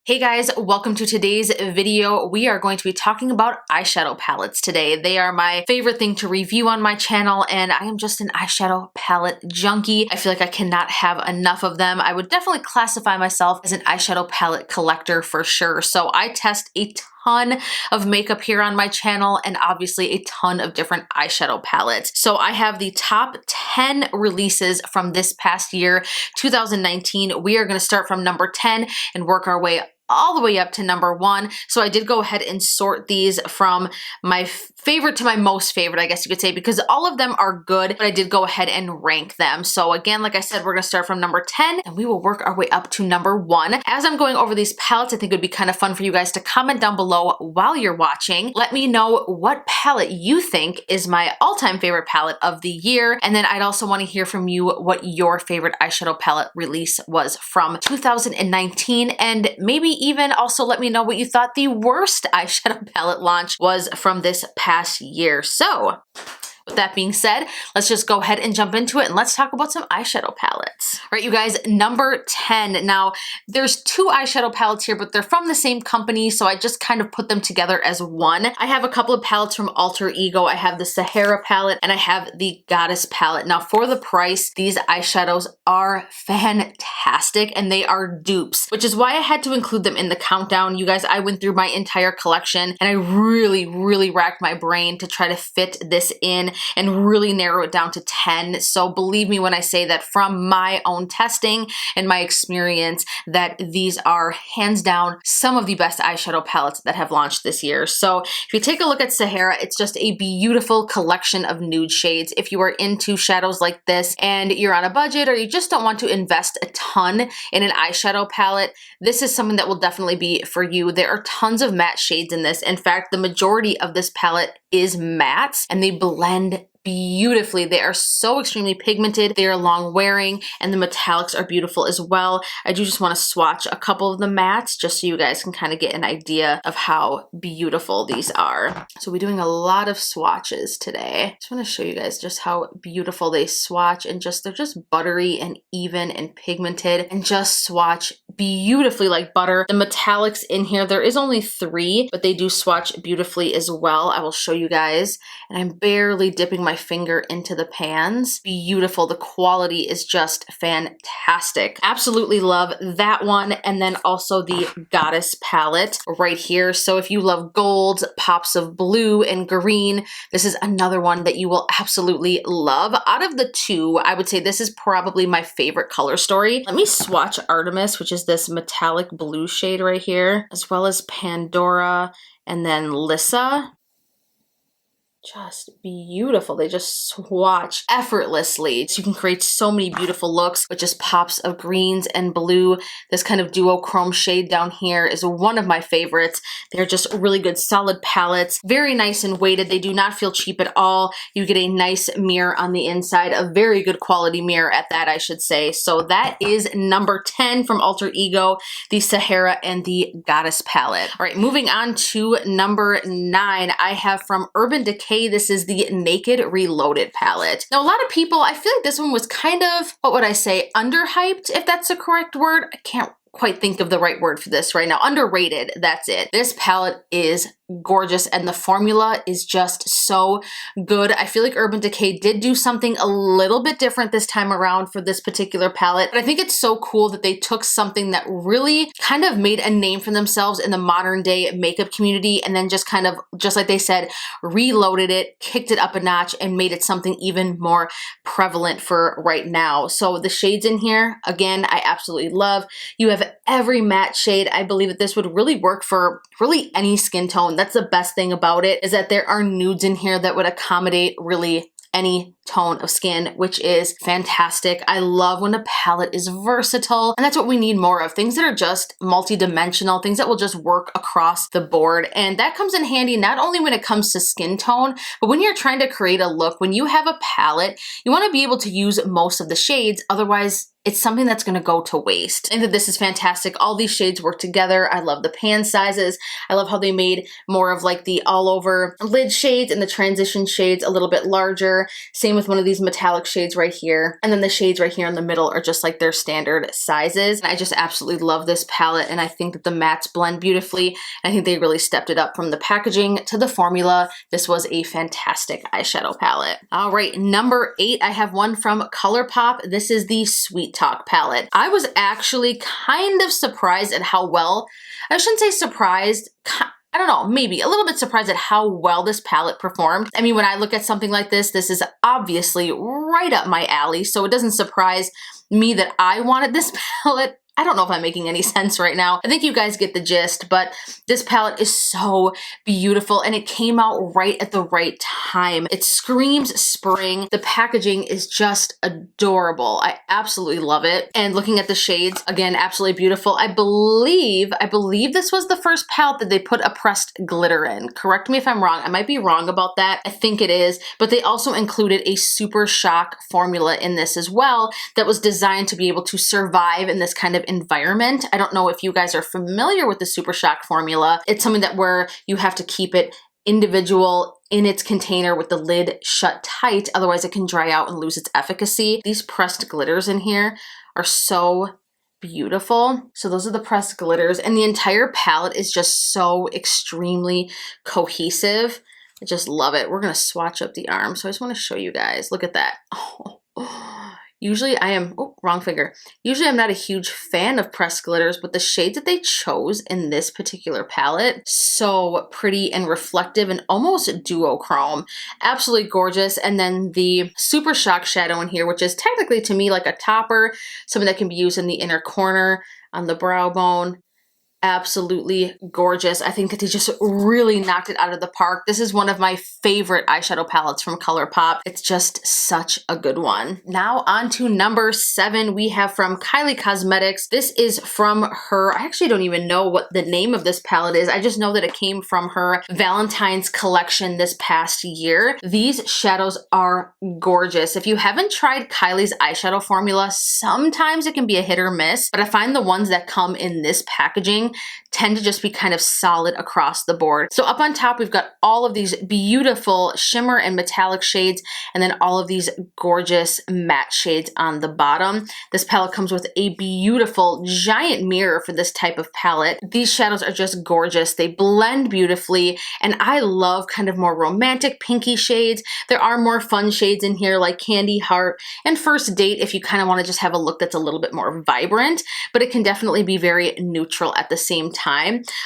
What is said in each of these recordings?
Hey guys, welcome to today's video. We are going to be talking about eyeshadow palettes today. They are my favorite thing to review on my channel, and I am just an eyeshadow palette junkie. I feel like I cannot have enough of them. I would definitely classify myself as an eyeshadow palette collector for sure. So I test a ton of makeup here on my channel and obviously a ton of different eyeshadow palettes. So I have the top 10 releases from this past year, 2019. We are going to start from number 10 and work our way all the way up to number 1. So I did go ahead and sort these from my favorite to my most favorite, I guess you could say, because all of them are good, but I did go ahead and rank them. So again, like I said, we're gonna start from number 10 and we will work our way up to number 1. As I'm going over these palettes, I think it would be kind of fun for you guys to comment down below while you're watching. Let me know what palette you think is my all-time favorite palette of the year. And then I'd also want to hear from you what your favorite eyeshadow palette release was from 2019, and maybe even also let me know what you thought the worst eyeshadow palette launch was from this past year. So with that being said, let's just go ahead and jump into it and let's talk about some eyeshadow palettes. All right, you guys, number 10. Now, there's 2 eyeshadow palettes here, but they're from the same company, so I just kind of put them together as one. I have a couple of palettes from Alter Ego. I have the Sahara palette and I have the Goddess palette. Now, for the price, these eyeshadows are fantastic and they are dupes, which is why I had to include them in the countdown. You guys, I went through my entire collection and I really racked my brain to try to fit this in and really narrow it down to 10. So believe me when I say that from my own testing and my experience that these are hands down some of the best eyeshadow palettes that have launched this year. So if you take a look at Sahara, it's just a beautiful collection of nude shades. If you are into shadows like this and you're on a budget or you just don't want to invest a ton in an eyeshadow palette, this is something that will definitely be for you. There are tons of matte shades in this. In fact, the majority of this palette is mattes and they blend beautifully. They are so extremely pigmented. They are long wearing and the metallics are beautiful as well. I do just want to swatch a couple of the mattes just so you guys can kind of get an idea of how beautiful these are. So we're doing a lot of swatches today. Just want to show you guys just how beautiful they swatch and they're just buttery and even and pigmented and just swatch beautifully like butter. The metallics in here, there is only 3, but they do swatch beautifully as well. I will show you guys, and I'm barely dipping my finger into the pans. Beautiful. The quality is just fantastic. Absolutely love that one. And then also the Goddess palette right here. So if you love gold, pops of blue and green, this is another one that you will absolutely love. Out of the 2, I would say this is probably my favorite color story. Let me swatch Artemis, which is this metallic blue shade right here, as well as Pandora and then Lissa. Just beautiful. They just swatch effortlessly. So you can create so many beautiful looks with just pops of greens and blue. This kind of duochrome shade down here is one of my favorites. They're just really good solid palettes. Very nice and weighted. They do not feel cheap at all. You get a nice mirror on the inside. A very good quality mirror at that, I should say. So that is number 10 from Alter Ego, the Sahara and the Goddess palette. All right, moving on to number 9. I have from Urban Decay. This is the Naked Reloaded palette. Now, a lot of people, I feel like this one was kind of, what would I say, underhyped, if that's the correct word. I can't quite think of the right word for this right now. Underrated, that's it. This palette is gorgeous and the formula is just so good. I feel like Urban Decay did do something a little bit different this time around for this particular palette, but I think it's so cool that they took something that really kind of made a name for themselves in the modern day makeup community and then just kind of, just like they said, reloaded it, kicked it up a notch and made it something even more prevalent for right now. So the shades in here, again, I absolutely love. You have every matte shade. I believe that this would really work for really any skin tone. That's the best thing about it, is that there are nudes in here that would accommodate really any tone of skin, which is fantastic. I love when a palette is versatile, and that's what we need more of. Things that are just multi-dimensional, things that will just work across the board. And that comes in handy not only when it comes to skin tone, but when you're trying to create a look. When you have a palette, you want to be able to use most of the shades, otherwise it's something that's gonna go to waste. I think that this is fantastic. All these shades work together. I love the pan sizes. I love how they made more of like the all over lid shades and the transition shades a little bit larger. Same with one of these metallic shades right here. And then the shades right here in the middle are just like their standard sizes. And I just absolutely love this palette, and I think that the mattes blend beautifully. I think they really stepped it up from the packaging to the formula. This was a fantastic eyeshadow palette. All right, number 8, I have one from ColourPop. This is the Sweet Talk palette. I was actually kind of surprised at how well, I shouldn't say surprised, I don't know, maybe a little bit surprised at how well this palette performed. I mean, when I look at something like this is obviously right up my alley, so it doesn't surprise me that I wanted this palette. I don't know if I'm making any sense right now. I think you guys get the gist, but this palette is so beautiful, and it came out right at the right time. It screams spring. The packaging is just adorable. I absolutely love it. And looking at the shades, again, absolutely beautiful. I believe this was the first palette that they put a pressed glitter in. Correct me if I'm wrong. I might be wrong about that. I think it is, but they also included a Super Shock formula in this as well that was designed to be able to survive in this kind of environment. I don't know if you guys are familiar with the Super Shock formula. It's something that where you have to keep it individual in its container with the lid shut tight, otherwise it can dry out and lose its efficacy. These pressed glitters in here are so beautiful. So those are the pressed glitters, and the entire palette is just so extremely cohesive. I just love it. We're gonna swatch up the arm, so I just want to show you guys. Look at that. Usually I am, oh, wrong finger. Usually I'm not a huge fan of pressed glitters, but the shades that they chose in this particular palette, so pretty and reflective and almost duochrome. Absolutely gorgeous. And then the Super Shock shadow in here, which is technically to me like a topper, something that can be used in the inner corner on the brow bone. Absolutely gorgeous. I think that they just really knocked it out of the park. This is one of my favorite eyeshadow palettes from ColourPop. It's just such a good one. Now on to number 7, we have from Kylie Cosmetics. This is from her, I actually don't even know what the name of this palette is. I just know that it came from her Valentine's collection this past year. These shadows are gorgeous. If you haven't tried Kylie's eyeshadow formula, sometimes it can be a hit or miss, but I find the ones that come in this packaging tend to just be kind of solid across the board. So up on top, we've got all of these beautiful shimmer and metallic shades, and then all of these gorgeous matte shades on the bottom. This palette comes with a beautiful giant mirror for this type of palette. These shadows are just gorgeous. They blend beautifully, and I love kind of more romantic pinky shades. There are more fun shades in here like Candy Heart and First Date if you kind of want to just have a look that's a little bit more vibrant, but it can definitely be very neutral at the same time.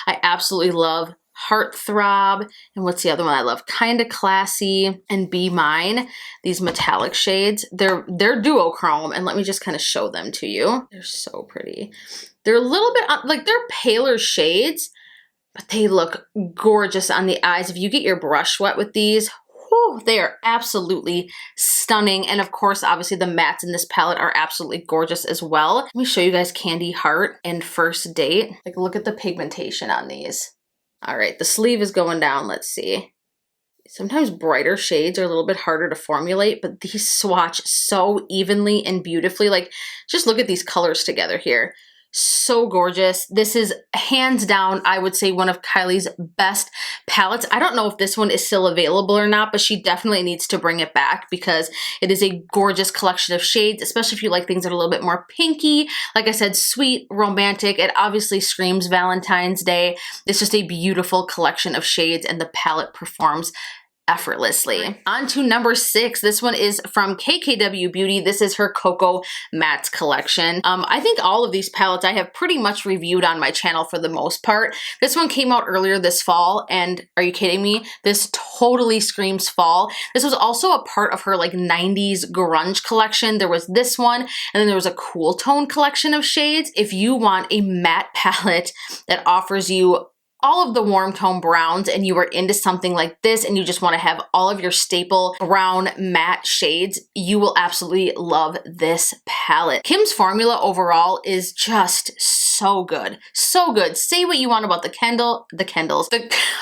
I absolutely love Heartthrob, and what's the other one I love? Kinda Classy and Be Mine. These metallic shades, they're duochrome, and let me just kind of show them to you. They're so pretty. They're a little bit like they're paler shades, but they look gorgeous on the eyes. If you get your brush wet with these, whew, they are absolutely stunning. And of course, obviously the mattes in this palette are absolutely gorgeous as well. Let me show you guys Candy Heart and First Date. Like, look at the pigmentation on these. All right, the sleeve is going down. Let's see. Sometimes brighter shades are a little bit harder to formulate, but these swatch so evenly and beautifully. Like, just look at these colors together here. So gorgeous. This is hands down, I would say, one of Kylie's best palettes. I don't know if this one is still available or not, but she definitely needs to bring it back because it is a gorgeous collection of shades, especially if you like things that are a little bit more pinky. Like I said, sweet, romantic. It obviously screams Valentine's Day. It's just a beautiful collection of shades, and the palette performs effortlessly. On to number 6. This one is from KKW Beauty. This is her Cocoa Mattes collection. I think all of these palettes I have pretty much reviewed on my channel for the most part. This one came out earlier this fall, and are you kidding me? This totally screams fall. This was also a part of her like 90s grunge collection. There was this one, and then there was a cool tone collection of shades. If you want a matte palette that offers you all of the warm tone browns and you are into something like this and you just want to have all of your staple brown matte shades, you will absolutely love this palette. Kim's formula overall is just so good. So good. Say what you want about I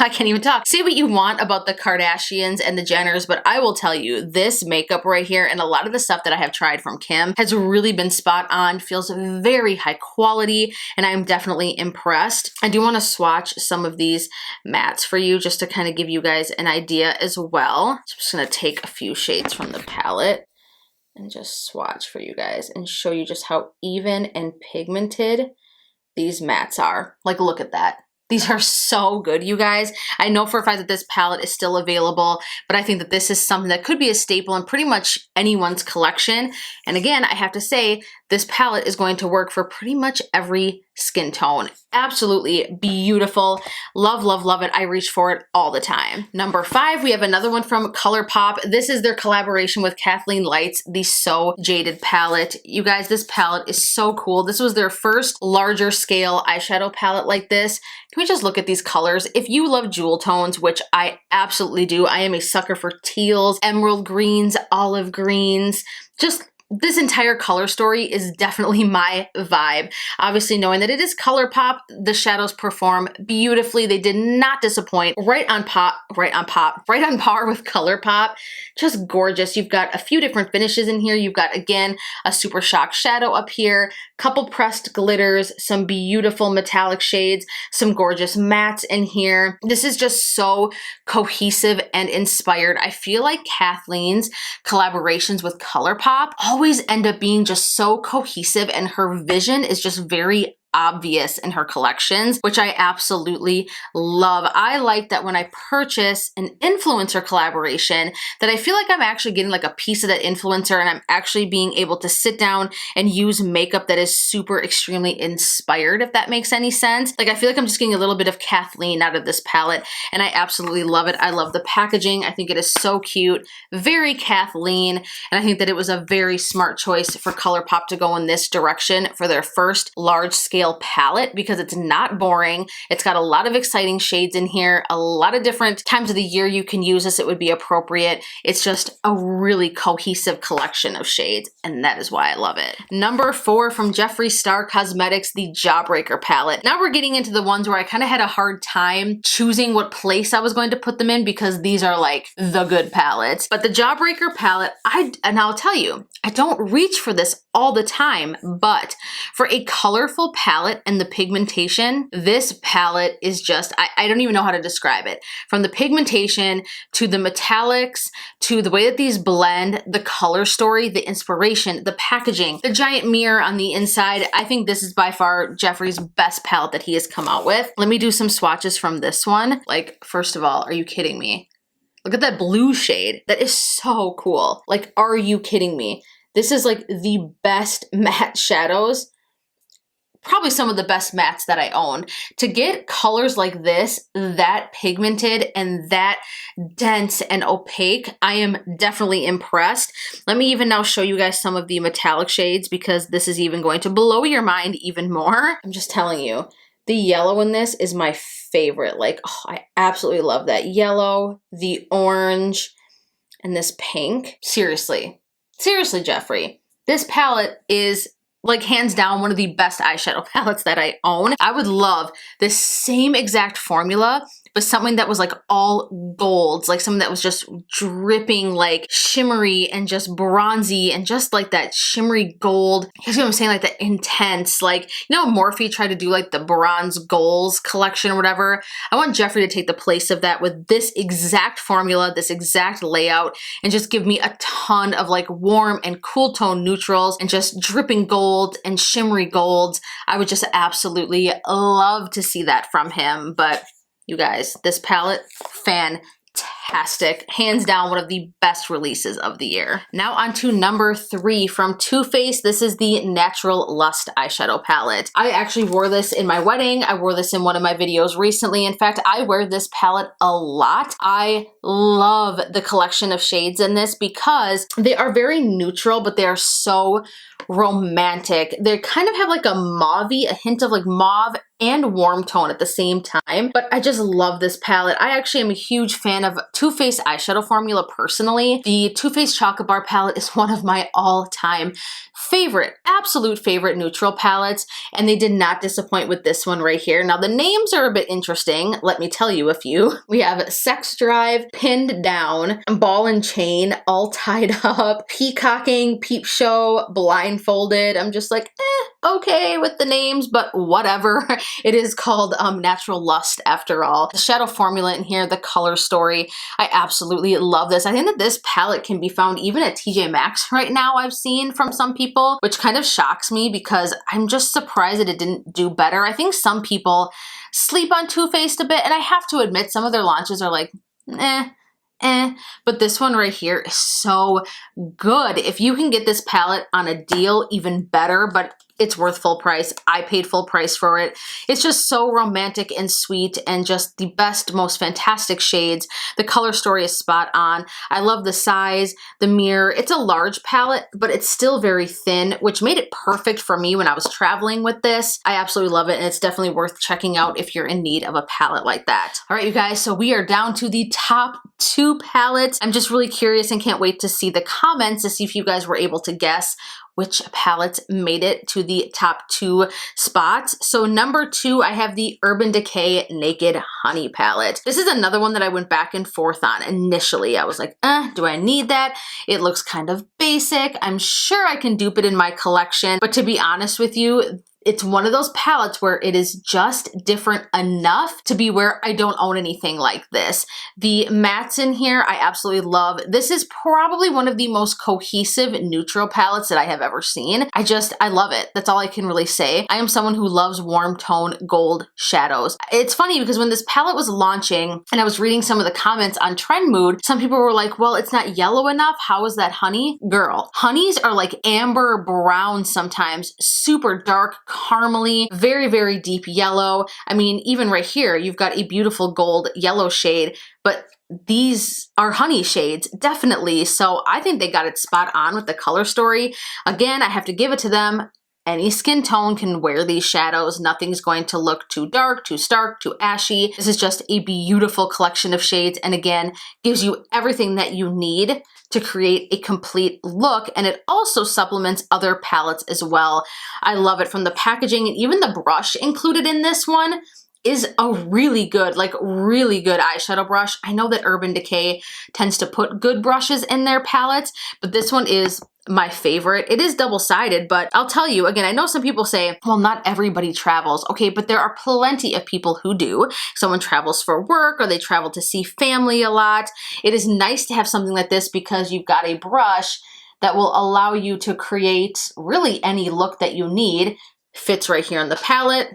can't even talk. Say what you want about the Kardashians and the Jenners, but I will tell you, this makeup right here and a lot of the stuff that I have tried from Kim has really been spot on, feels very high quality, and I'm definitely impressed. I do want to swatch some of these mattes for you just to kind of give you guys an idea as well. So I'm just going to take a few shades from the palette and just swatch for you guys and show you just how even and pigmented these mattes are. Like, look at that. These are so good, you guys. I know for a fact that this palette is still available, but I think that this is something that could be a staple in pretty much anyone's collection. And again, I have to say, this palette is going to work for pretty much every skin tone. Absolutely beautiful. Love, love, love it. I reach for it all the time. Number 5, we have another one from ColourPop. This is their collaboration with KATHLEENLIGHTS, the So Jaded palette. You guys, this palette is so cool. This was their first larger scale eyeshadow palette like this. Can we just look at these colors? If you love jewel tones, which I absolutely do, I am a sucker for teals, emerald greens, olive greens, just this entire color story is definitely my vibe. Obviously, knowing that it is ColourPop, the shadows perform beautifully. They did not disappoint. Right on par with ColourPop. Just gorgeous. You've got a few different finishes in here. You've got, again, a super shock shadow up here, couple pressed glitters, some beautiful metallic shades, some gorgeous mattes in here. This is just so cohesive and inspired. I feel like Kathleen's collaborations with ColourPop always end up being just so cohesive, and her vision is just very obvious in her collections, which I absolutely love. I like that when I purchase an influencer collaboration, that I feel like I'm actually getting like a piece of that influencer, and I'm actually being able to sit down and use makeup that is super extremely inspired, if that makes any sense. Like, I feel like I'm just getting a little bit of Kathleen out of this palette, and I absolutely love it. I love the packaging. I think it is so cute, very Kathleen, and I think that it was a very smart choice for ColourPop to go in this direction for their first large scale palette, because it's not boring. It's got a lot of exciting shades in here, a lot of different times of the year you can use this. It would be appropriate. It's just a really cohesive collection of shades, and that is why I love it. Number 4 from Jeffree Star Cosmetics, the Jawbreaker palette. Now we're getting into the ones where I kind of had a hard time choosing what place I was going to put them in, because these are like the good palettes. But the Jawbreaker palette, and I'll tell you, I don't reach for this all the time, but for a colorful palette and the pigmentation, this palette is just, I don't even know how to describe it. From the pigmentation to the metallics to the way that these blend, the color story, the inspiration, the packaging, the giant mirror on the inside, I think this is by far Jeffree's best palette that he has come out with. Let me do some swatches from this one. Like, first of all, are you kidding me? Look at that blue shade. That is so cool. Like, are you kidding me? This is like the best matte shadows, probably some of the best mattes that I own. To get colors like this, that pigmented and that dense and opaque, I am definitely impressed. Let me even now show you guys some of the metallic shades, because this is even going to blow your mind even more. I'm just telling you, the yellow in this is my favorite. Like, oh, I absolutely love that yellow, the orange, and this pink. Seriously. Seriously, Jeffree, this palette is like hands down one of the best eyeshadow palettes that I own. I would love this same exact formula, but something that was like all golds, like something that was just dripping like shimmery and just bronzy and just like that shimmery gold. You know what I'm saying? Like that intense, like, you know, Morphe tried to do like the bronze goals collection or whatever. I want Jeffree to take the place of that with this exact formula, this exact layout, and just give me a ton of like warm and cool tone neutrals and just dripping gold and shimmery golds. I would just absolutely love to see that from him. But you guys, this palette, fantastic. Hands down, one of the best releases of the year. Now on to number 3 from Too Faced. This is the Natural Lust eyeshadow palette. I actually wore this in my wedding. I wore this in one of my videos recently. In fact, I wear this palette a lot. I love the collection of shades in this because they are very neutral, but they are so romantic. They kind of have like a mauve-y, a hint of like mauve and warm tone at the same time, but I just love this palette. I actually am a huge fan of Too Faced eyeshadow formula personally. The Too Faced Chocolate Bar palette is one of my all-time favorite, absolute favorite neutral palettes, and they did not disappoint with this one right here. Now the names are a bit interesting, let me tell you a few. We have Sex Drive, Pinned Down, Ball and Chain, All Tied Up, Peacocking, Peep Show, Blindfolded. I'm just like, okay with the names, but whatever. It is called Natural Lust after all. The shadow formula in here, the color story, I absolutely love this. I think that this palette can be found even at TJ Maxx right now, I've seen from some people, which kind of shocks me because I'm just surprised that it didn't do better. I think some people sleep on Too Faced a bit, and I have to admit some of their launches are like, but this one right here is so good. If you can get this palette on a deal, even better, but it's worth full price. I paid full price for it. It's just so romantic and sweet and just the best, most fantastic shades. The color story is spot on. I love the size, the mirror. It's a large palette, but it's still very thin, which made it perfect for me when I was traveling with this. I absolutely love it, and it's definitely worth checking out if you're in need of a palette like that. All right, you guys, so we are down to the top 2 palettes. I'm just really curious and can't wait to see the comments to see if you guys were able to guess which palettes made it to the top 2 spots. So number 2, I have the Urban Decay Naked Honey palette. This is another one that I went back and forth on initially. I was like, do I need that? It looks kind of basic. I'm sure I can dupe it in my collection, but to be honest with you, it's one of those palettes where it is just different enough to be where I don't own anything like this. The mattes in here, I absolutely love. This is probably one of the most cohesive neutral palettes that I have ever seen. I love it. That's all I can really say. I am someone who loves warm tone gold shadows. It's funny because when this palette was launching and I was reading some of the comments on Trend Mood, some people were like, well, it's not yellow enough. How is that honey? Girl, honeys are like amber brown sometimes, super dark, caramely, very, very deep yellow. I mean, even right here, you've got a beautiful gold yellow shade, but these are honey shades, definitely. So I think they got it spot on with the color story. Again, I have to give it to them. Any skin tone can wear these shadows. Nothing's going to look too dark, too stark, too ashy. This is just a beautiful collection of shades, and again, gives you everything that you need to create a complete look, and it also supplements other palettes as well. I love it from the packaging, and even the brush included in this one is a really good, like really good eyeshadow brush. I know that Urban Decay tends to put good brushes in their palettes, but this one is my favorite. It is double-sided, but I'll tell you, again, I know some people say, well, not everybody travels. Okay, but there are plenty of people who do. Someone travels for work or they travel to see family a lot. It is nice to have something like this because you've got a brush that will allow you to create really any look that you need. Fits right here on the palette.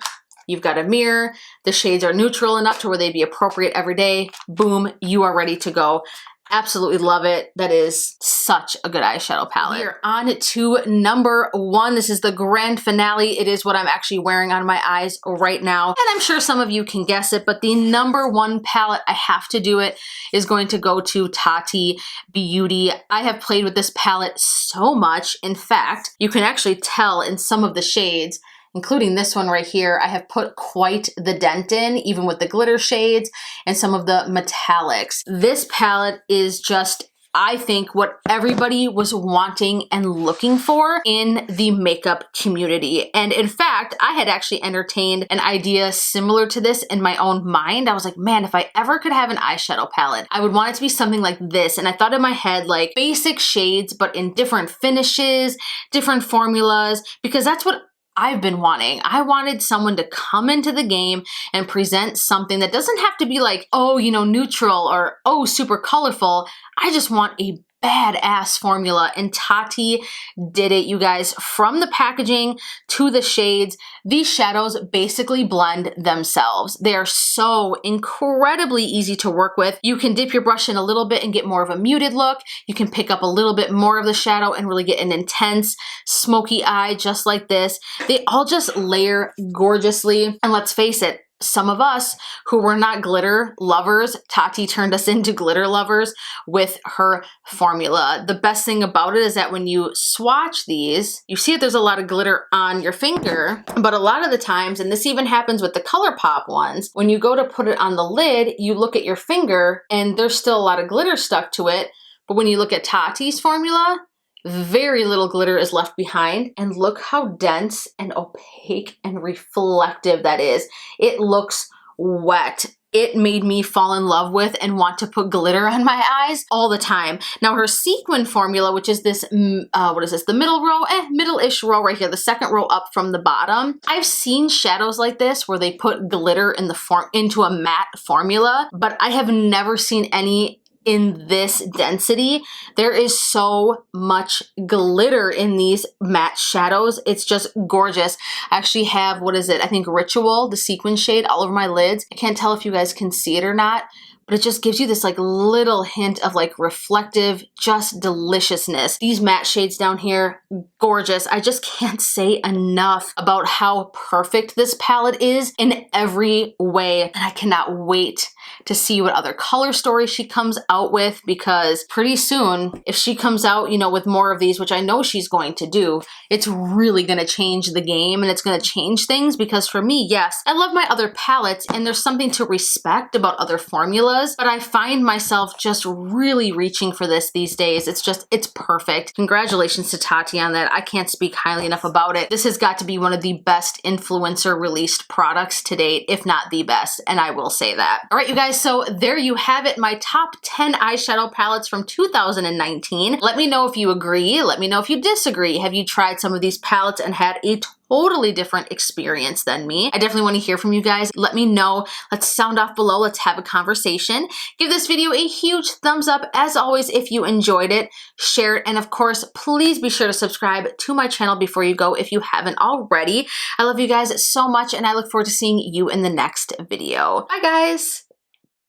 You've got a mirror. The shades are neutral enough to where they'd be appropriate every day. Boom, you are ready to go. Absolutely love it. That is such a good eyeshadow palette. We are on to number 1. This is the grand finale. It is what I'm actually wearing on my eyes right now. And I'm sure some of you can guess it, but the number 1 palette, I have to do it, is going to go to TATI Beauty. I have played with this palette so much. In fact, you can actually tell in some of the shades, including this one right here, I have put quite the dent in, even with the glitter shades and some of the metallics. This palette is just, I think, what everybody was wanting and looking for in the makeup community. And in fact, I had actually entertained an idea similar to this in my own mind. I was like, man, if I ever could have an eyeshadow palette, I would want it to be something like this. And I thought in my head, like basic shades, but in different finishes, different formulas, because that's what I've been wanting. I wanted someone to come into the game and present something that doesn't have to be like, oh, you know, neutral or, oh, super colorful. I just want a badass formula, and Tati did it, you guys. From the packaging to the shades, these shadows basically blend themselves. They are so incredibly easy to work with. You can dip your brush in a little bit and get more of a muted look. You can pick up a little bit more of the shadow and really get an intense smoky eye just like this. They all just layer gorgeously, and let's face it, some of us who were not glitter lovers, Tati turned us into glitter lovers with her formula. The best thing about it is that when you swatch these, you see that there's a lot of glitter on your finger, but a lot of the times, and this even happens with the ColourPop ones, when you go to put it on the lid, you look at your finger and there's still a lot of glitter stuck to it. But when you look at Tati's formula, very little glitter is left behind, and look how dense and opaque and reflective that is. It looks wet. It made me fall in love with and want to put glitter on my eyes all the time. Now her sequin formula, which is this, what is this, the middle row? Middle-ish row right here, the second row up from the bottom. I've seen shadows like this where they put glitter in into a matte formula, but I have never seen any in this density. There is so much glitter in these matte shadows. It's just gorgeous. I actually have, what is it? I think Ritual, the sequin shade, all over my lids. I can't tell if you guys can see it or not, but it just gives you this like little hint of like reflective, just deliciousness. These matte shades down here, gorgeous. I just can't say enough about how perfect this palette is in every way. And I cannot wait to see what other color stories she comes out with, because pretty soon, if she comes out, you know, with more of these, which I know she's going to do, it's really gonna change the game and it's gonna change things. Because for me, yes, I love my other palettes and there's something to respect about other formulas, but I find myself just really reaching for this these days. It's perfect. Congratulations to Tati on that. I can't speak highly enough about it. This has got to be one of the best influencer released products to date, if not the best, and I will say that. All right, you guys, so there you have it, my top 10 eyeshadow palettes from 2019. Let me know if you agree. Let me know if you disagree. Have you tried some of these palettes and had a totally different experience than me? I definitely want to hear from you guys. Let me know. Let's sound off below. Let's have a conversation. Give this video a huge thumbs up as always if you enjoyed it. Share it, and of course, please be sure to subscribe to my channel before you go if you haven't already. I love you guys so much, and I look forward to seeing you in the next video. Bye, guys.